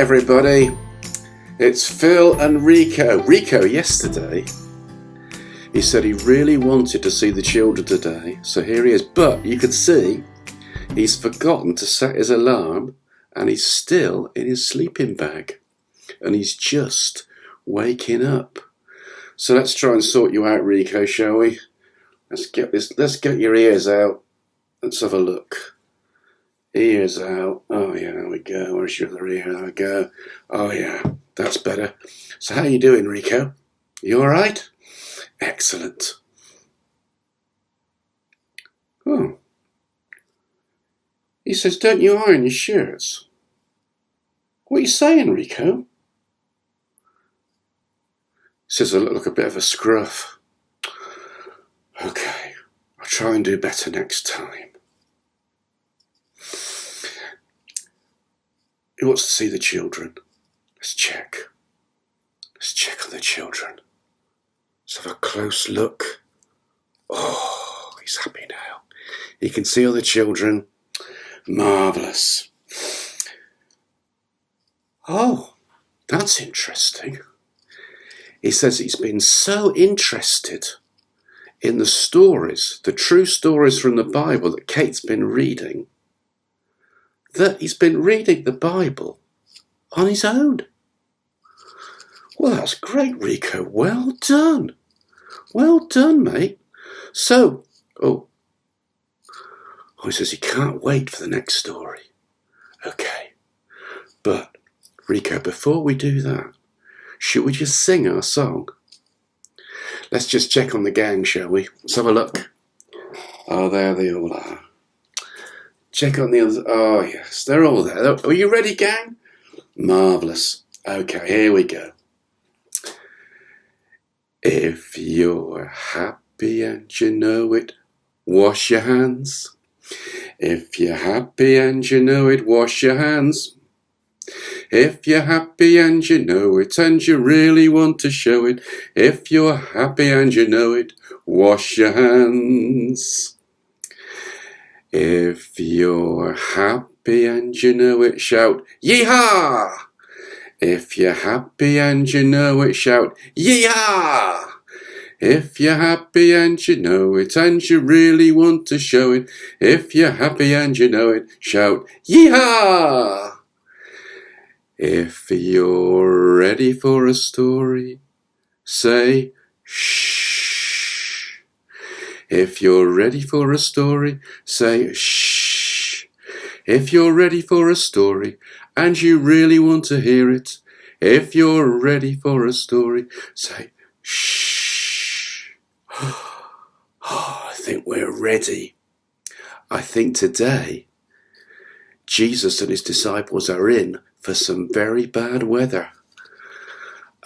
everybody, it's Phil and Rico. Rico yesterday, he said he really wanted to see the children today, so here he is. But you could see he's forgotten to set his alarm and he's still in his sleeping bag and he's just waking up. So let's try and sort you out, Rico, shall we? Let's get your ears out. Let's have a look. Ears out. Oh yeah, there we go. Where's your other ear? There we go. Oh yeah, that's better. So how you doing, Rico? You all right? Excellent. Oh. He says, don't you iron your shirts? What are you saying, Rico? He says, I look like a bit of a scruff. Okay, I'll try and do better next time. He wants to see the children. Let's check. Let's check on the children. Let's have a close look. Oh, he's happy now. He can see all the children. Marvellous. Oh, that's interesting. He says he's been so interested in the stories, the true stories from the Bible that Kate's been reading, that he's been reading the Bible on his own. Well, that's great, Rico. Well done. Well done, mate. So, he says he can't wait for the next story. Okay. But, Rico, before we do that, should we just sing our song? Let's just check on the gang, shall we? Let's have a look. Oh, there they all are. Check on the others. Oh, yes, they're all there. Are you ready, gang? Marvellous. Okay, here we go. If you're happy and you know it, wash your hands. If you're happy and you know it, wash your hands. If you're happy and you know it and you really want to show it, if you're happy and you know it, wash your hands. If you're happy and you know it, shout, Yee-haw! If you're happy and you know it, shout, Yee-haw! If you're happy and you know it and you really want to show it, if you're happy and you know it, shout, Yee-haw! If you're ready for a story, say, shh. If you're ready for a story, say, shh. If you're ready for a story and you really want to hear it, if you're ready for a story, say, shh. Oh, I think we're ready. I think today Jesus and his disciples are in for some very bad weather.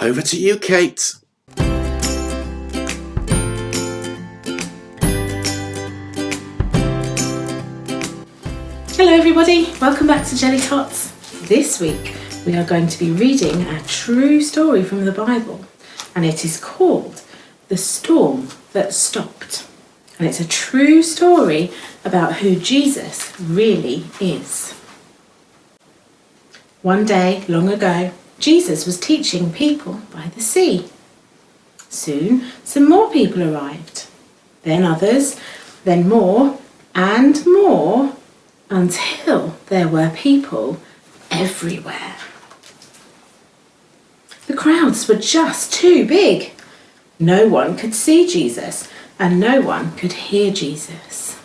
Over to you, Kate. Hello everybody, welcome back to JellyTots. This week we are going to be reading a true story from the Bible, and it is called The Storm That Stopped. And it's a true story about who Jesus really is. One day, long ago, Jesus was teaching people by the sea. Soon, some more people arrived. Then others, then more, and more, until there were people everywhere. The crowds were just too big. No one could see Jesus, and no one could hear Jesus.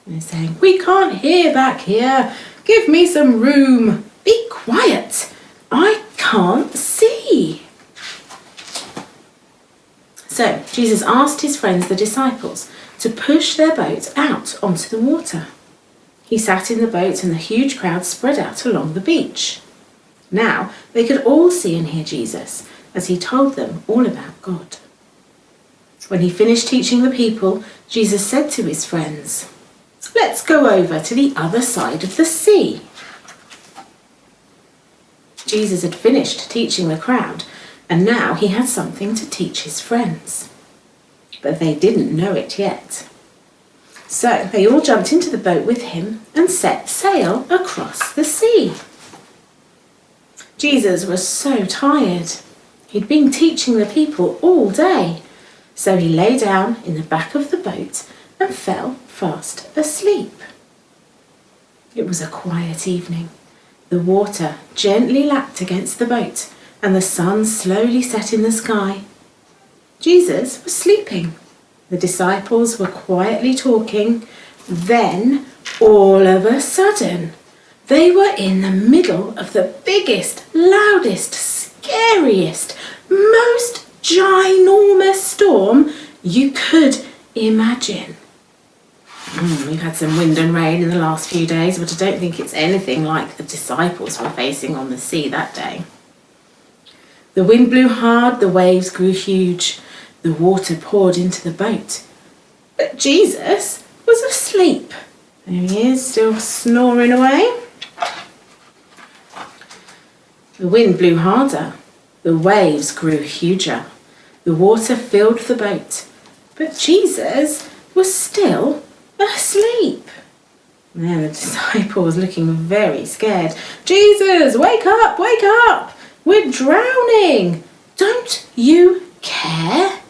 And they're saying, we can't hear back here. Give me some room. Be quiet. I can't see. So Jesus asked his friends, the disciples, to push their boat out onto the water. He sat in the boat and the huge crowd spread out along the beach. Now they could all see and hear Jesus as he told them all about God. When he finished teaching the people, Jesus said to his friends, let's go over to the other side of the sea. Jesus had finished teaching the crowd, and now he had something to teach his friends. But they didn't know it yet. So they all jumped into the boat with him and set sail across the sea. Jesus was so tired. He'd been teaching the people all day, so he lay down in the back of the boat and fell fast asleep. It was a quiet evening. The water gently lapped against the boat and the sun slowly set in the sky. Jesus was sleeping. The disciples were quietly talking. Then, all of a sudden, they were in the middle of the biggest, loudest, scariest, most ginormous storm you could imagine. We've had some wind and rain in the last few days, but I don't think it's anything like the disciples were facing on the sea that day. The wind blew hard, the waves grew huge, the water poured into the boat. But Jesus was asleep. There he is, still snoring away. The wind blew harder, the waves grew huger, the water filled the boat, but Jesus was still asleep. Then the disciples looking very scared. Jesus, wake up, we're drowning. Don't you care?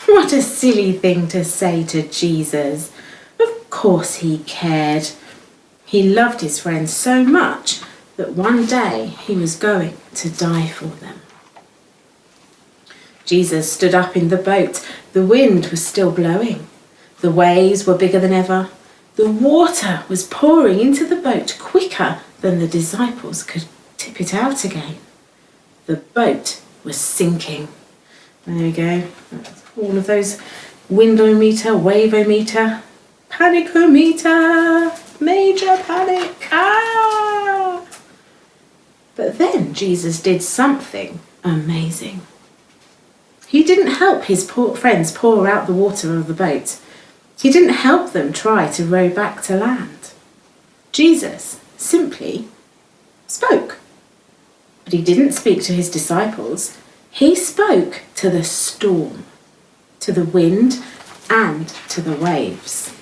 What a silly thing to say to Jesus. Of course he cared. He loved his friends so much that one day he was going to die for them. Jesus stood up in the boat. The wind was still blowing. The waves were bigger than ever. The water was pouring into the boat quicker than the disciples could tip it out again. The boat was sinking. There we go. All of those windometer, waveometer, panicometer, major panic. But then Jesus did something amazing. He didn't help his poor friends pour out the water of the boat. He didn't help them try to row back to land. Jesus simply spoke. But he didn't speak to his disciples. He spoke to the storm, to the wind, and to the waves.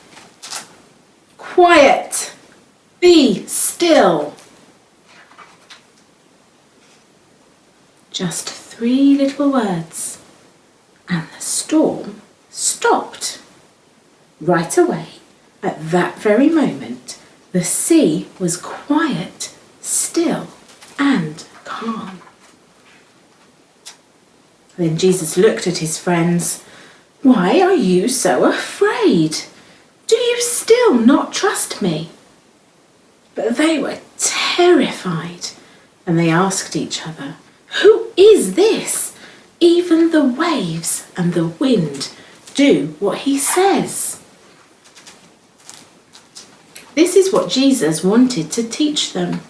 Quiet! Be still! Just 3 little words, and the storm stopped. Right away, at that very moment, the sea was quiet, still, and calm. Then Jesus looked at his friends. Why are you so afraid? Do you still not trust me? But they were terrified, and they asked each other, who is this? Even the waves and the wind do what he says. This is what Jesus wanted to teach them.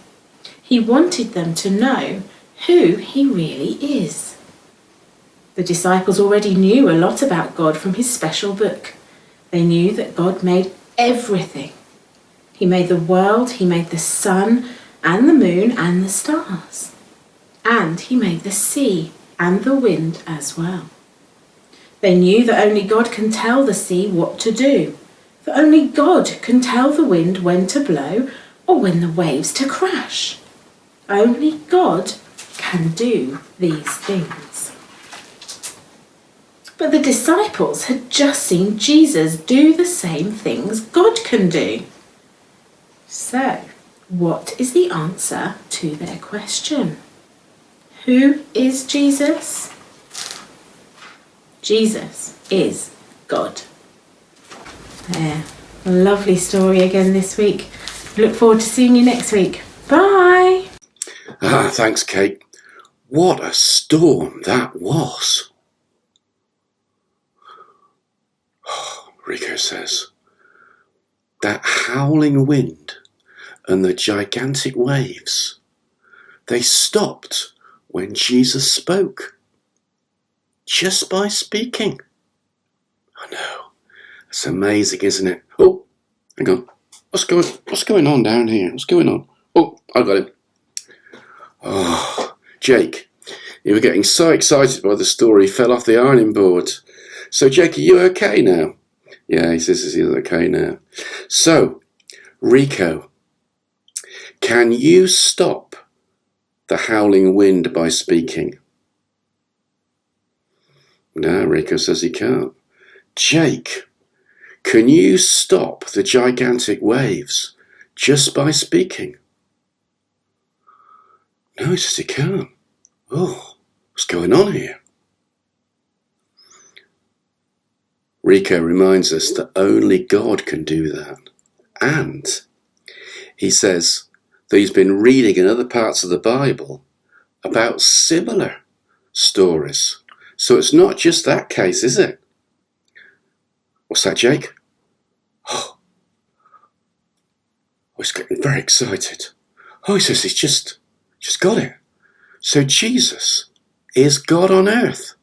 He wanted them to know who he really is. The disciples already knew a lot about God from his special book. They knew that God made everything. He made the world, he made the sun and the moon and the stars. And he made the sea and the wind as well. They knew that only God can tell the sea what to do. That only God can tell the wind when to blow or when the waves to crash. Only God can do these things. But the disciples had just seen Jesus do the same things God can do. So, what is the answer to their question? Who is Jesus? Jesus is God. There, a lovely story again this week. Look forward to seeing you next week. Bye! Thanks, Kate. What a storm that was. Rico says, that howling wind and the gigantic waves, they stopped when Jesus spoke. Just by speaking. I know. It's amazing, isn't it? Oh, hang on. What's going on down here? What's going on? Oh, I got it. Oh, Jake, you were getting so excited by the story, fell off the ironing board. So, Jake, are you okay now? Yeah, he says he's okay now. So, Rico, can you stop the howling wind by speaking? No, Rico says he can't. Jake, can you stop the gigantic waves just by speaking? No, he says he can't. Oh, what's going on here? Rico reminds us that only God can do that. And he says that he's been reading in other parts of the Bible about similar stories. So it's not just that case, is it? What's that, Jake? Oh, he's getting very excited. Oh, he says he's just got it. So Jesus is God on earth.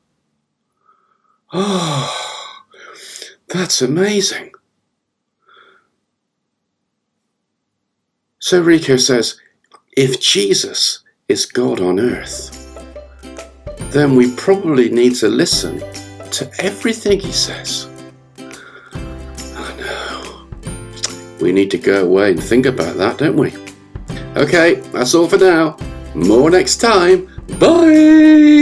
Oh, that's amazing. So Rico says, if Jesus is God on earth, then we probably need to listen to everything he says. I know. We need to go away and think about that, don't we? Okay, that's all for now. More next time. Bye!